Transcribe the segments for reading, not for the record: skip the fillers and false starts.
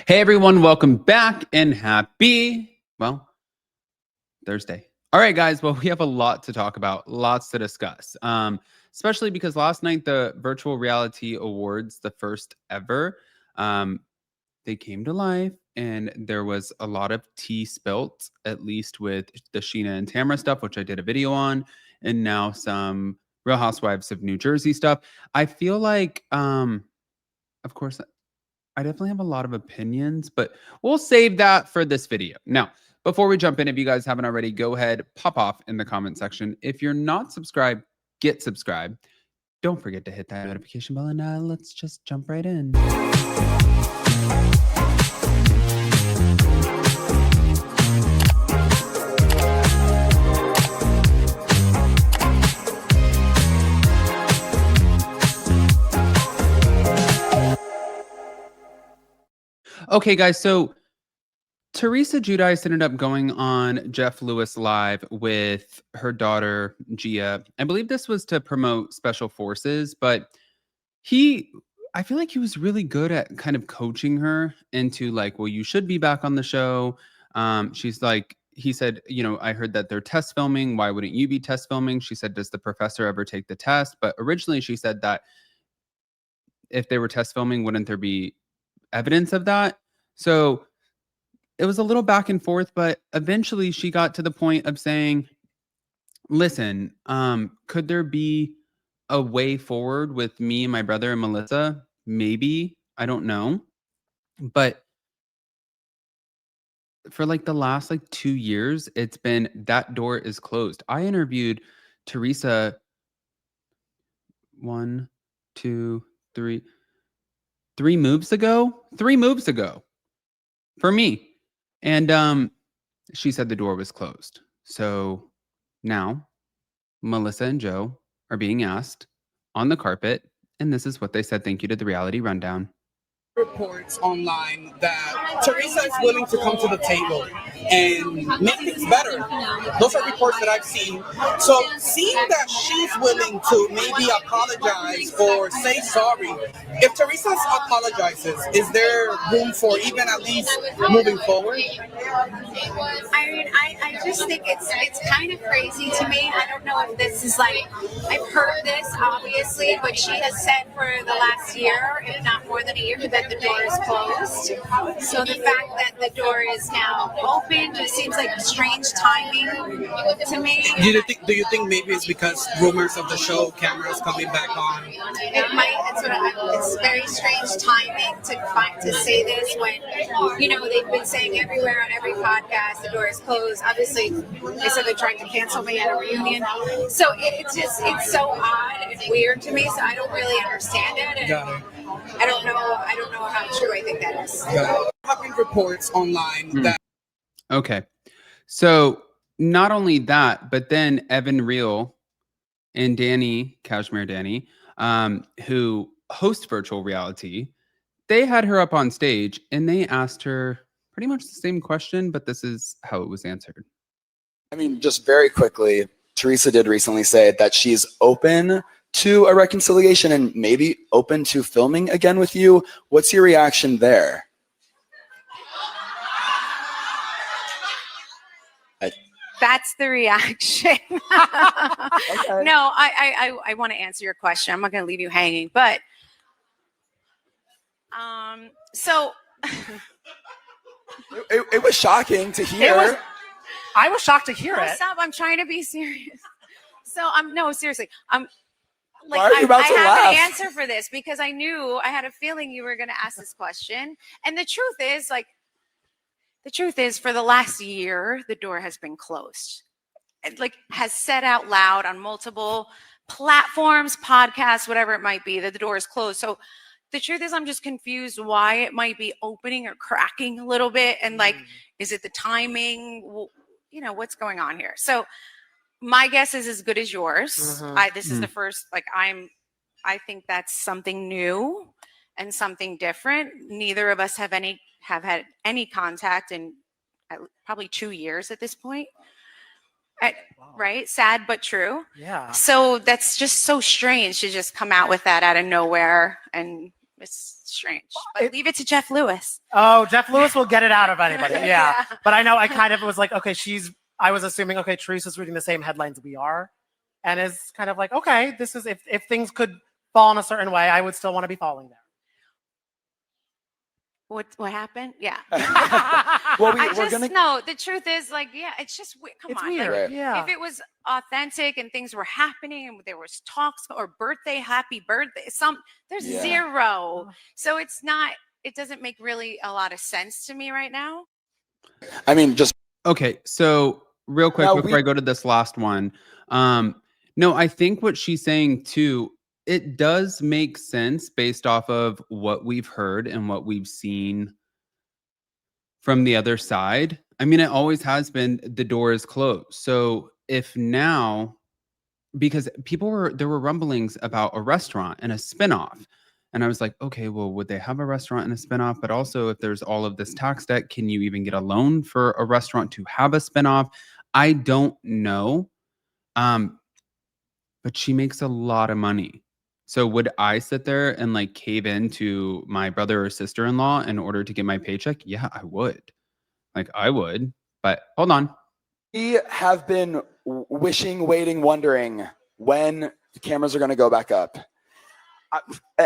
Hey everyone, welcome back and happy, Thursday. All right, guys. Well, we have a lot to talk about, lots to discuss, especially because last night the virtual reality awards, the first ever, they came to life and there was a lot of tea spilt, at least with the Sheena and Tamara stuff, which I did a video on, and now some Real Housewives of New Jersey stuff. I feel like, of course, I definitely have a lot of opinions, but we'll save that for this video. Now, before we jump in, if you guys haven't already, go ahead, pop off in the comment section. If you're not subscribed, get subscribed. Don't forget to hit that notification bell, and let's just jump right in. Okay, guys, so Teresa Giudice ended up going on Jeff Lewis Live with her daughter, Gia. I believe this was to promote Special Forces, but I feel like he was really good at kind of coaching her into like, well, you should be back on the show. She's like, he said, I heard that they're test filming. Why wouldn't you be test filming? She said, does the professor ever take the test? But originally she said that if they were test filming, wouldn't there be evidence of that? So it was a little back and forth, but eventually she got to the point of saying, listen, could there be a way forward with me and my brother and Melissa? Maybe. I don't know. But for like the last 2 years, it's been that door is closed. I interviewed Teresa 1, 2, 3 moves ago. 3 moves ago for me. And she said the door was closed. So now Melissa and Joe are being asked on the carpet, and this is what they said. Thank you to the Reality Rundown. Reports online that Teresa is willing to come to the table and make things better. Those are reports that I've seen. So seeing that she's willing to maybe apologize or say sorry, if Teresa apologizes, is there room for even at least moving forward? I mean, I just think it's kind of crazy to me. I don't know if this is like, I've heard this obviously, but she has said for the last year, if not more than a year, that the door is closed. So the fact that the door is now open just seems like strange timing to me. Do you think maybe it's because rumors of the show, cameras coming back on? It might. It's very strange timing to say this when they've been saying everywhere on every podcast the door is closed. Obviously, they said they're trying to cancel me at a reunion. So it's so odd and weird to me. So I don't really understand it. And Got it. I don't know how true I think that is. There have been reports online that. Okay. So not only that, but then Evan Real and Cashmere Danny, who host virtual reality, they had her up on stage and they asked her pretty much the same question, but this is how it was answered. I mean, just very quickly, Teresa did recently say that she's open to a reconciliation and maybe open to filming again with you. What's your reaction there? That's the reaction. Okay. No, I want to answer your question. I'm not going to leave you hanging, but so it was shocking to hear. I was shocked to hear it. Stop! I'm trying to be serious. So seriously. Why are you about to laugh? I have an answer for this because I had a feeling you were going to ask this question, and the truth is, for the last year, the door has been closed. It has said out loud on multiple platforms, podcasts, whatever it might be, that the door is closed. So the truth is, I'm just confused why it might be opening or cracking a little bit. And is it the timing? What's going on here? So my guess is as good as yours. This is the first, I think that's something new and something different. Neither of us have had any contact in probably 2 years at this point. Wow. Right? Sad, but true. Yeah. So that's just so strange to just come out with that out of nowhere. And it's strange. But leave it to Jeff Lewis. Oh, Jeff Lewis will get it out of anybody. Yeah. Yeah. But I know I kind of was like, okay, I was assuming, okay, Teresa's reading the same headlines we are. And is kind of like, okay, this is, if things could fall in a certain way, I would still want to be falling there. What happened? Yeah. Well, No, the truth is, like, yeah, it's just come It's on. weird. Like, Right. Yeah. if it was authentic and things were happening and there was talks or happy birthday, there's Yeah. zero. So it doesn't make really a lot of sense to me right now. I mean, just Okay, so real quick Now before I go to this last one, no, I think what she's saying too, it does make sense based off of what we've heard and what we've seen from the other side. I mean, it always has been the door is closed. So if now, because there were rumblings about a restaurant and a spinoff. And I was like, okay, well, would they have a restaurant and a spinoff? But also, if there's all of this tax debt, can you even get a loan for a restaurant to have a spinoff? I don't know. But she makes a lot of money. So would I sit there and like cave into my brother or sister-in-law in order to get my paycheck? Yeah, I would. Like I would. But hold on. we have been wishing, waiting, wondering when the cameras are going to go back up.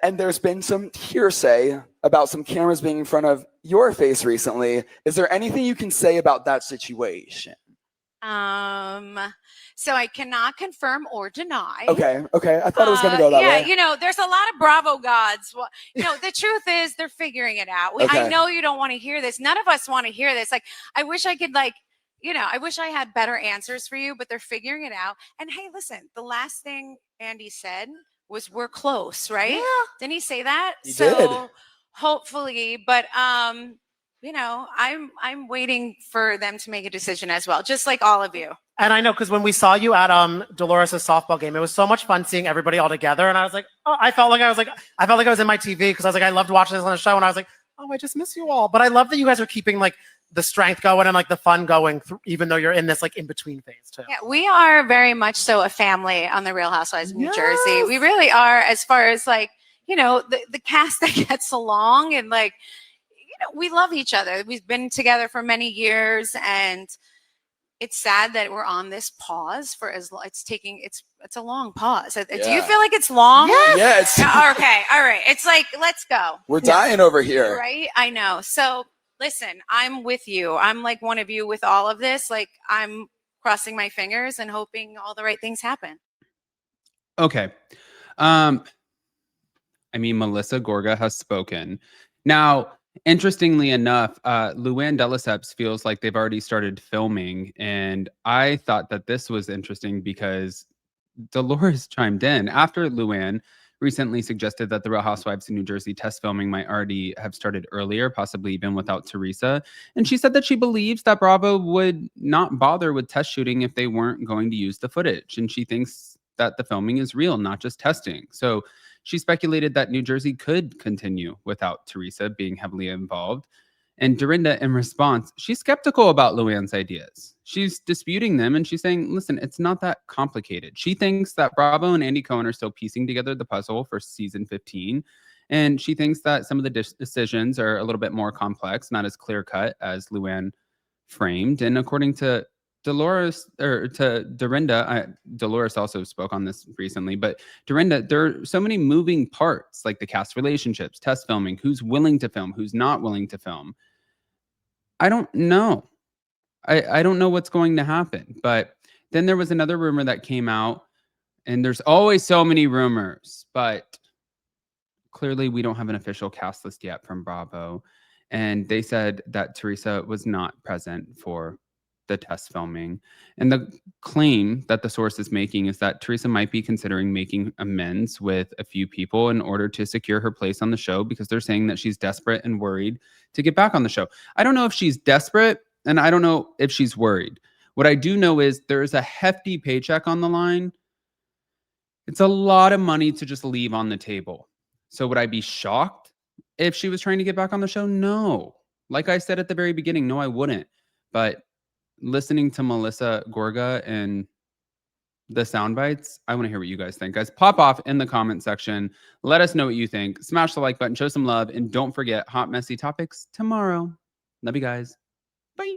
And there's been some hearsay about some cameras being in front of your face recently. Is there anything you can say about that situation? So I cannot confirm or deny. Okay. I thought it was going to go that way. Yeah, there's a lot of Bravo gods. Well, the truth is they're figuring it out. I Okay. know you don't want to hear this. None of us want to hear this. Like, I wish I could I wish I had better answers for you, but they're figuring it out. And hey, listen, the last thing Andy said was we're close, right? Yeah. Didn't he say that? He so did. hopefully, but I'm waiting for them to make a decision as well, just like all of you. And I know, because when we saw you at Dolores' softball game, it was so much fun seeing everybody all together. And I was like, oh, I felt like I was in my TV, because I was like, I loved watching this on the show. And I was like, oh, I just miss you all. But I love that you guys are keeping like the strength going and like the fun going, even though you're in this like in between phase too. Yeah, we are very much so a family on the Real Housewives of New Jersey. Yes. We really are, as far as like, the cast that gets along, and like, we love each other. We've been together for many years, and it's sad that we're on this pause for it's a long pause. Do you Yeah. feel like it's long? Yeah, it's Okay. All right. It's like, let's go. we're dying over here. Right? I know. So listen, I'm with you. I'm like one of you with all of this. Like, I'm crossing my fingers and hoping all the right things happen. Okay. I mean, Melissa Gorga has spoken. Now, interestingly enough, Luann de Lesseps feels like they've already started filming. And I thought that this was interesting because Dolores chimed in after Luann recently suggested that the Real Housewives of New Jersey test filming might already have started earlier, possibly even without Teresa. And she said that she believes that Bravo would not bother with test shooting if they weren't going to use the footage. And she thinks that the filming is real, not just testing. So she speculated that New Jersey could continue without Teresa being heavily involved. And Dorinda, in response, she's skeptical about Luann's ideas. She's disputing them, and she's saying, listen, it's not that complicated. She thinks that Bravo and Andy Cohen are still piecing together the puzzle for season 15. And she thinks that some of the decisions are a little bit more complex, not as clear-cut as Luann framed. And according to Dolores, or to Dorinda, Dolores also spoke on this recently, but Dorinda, there are so many moving parts, like the cast relationships, test filming, who's willing to film, who's not willing to film. I don't know. I don't know what's going to happen. But then there was another rumor that came out, and there's always so many rumors, but clearly we don't have an official cast list yet from Bravo. And they said that Teresa was not present for the test filming. And the claim that the source is making is that Teresa might be considering making amends with a few people in order to secure her place on the show, because they're saying that she's desperate and worried to get back on the show. I don't know if she's desperate, and I don't know if she's worried. What I do know is there is a hefty paycheck on the line. It's a lot of money to just leave on the table. So would I be shocked if she was trying to get back on the show? No. Like I said at the very beginning, no, I wouldn't. But listening to Melissa Gorga and the sound bites. I want to hear what you guys think. Guys, pop off in the comment section. Let us know what you think. Smash the like button, show some love, and don't forget hot, messy topics tomorrow. Love you guys.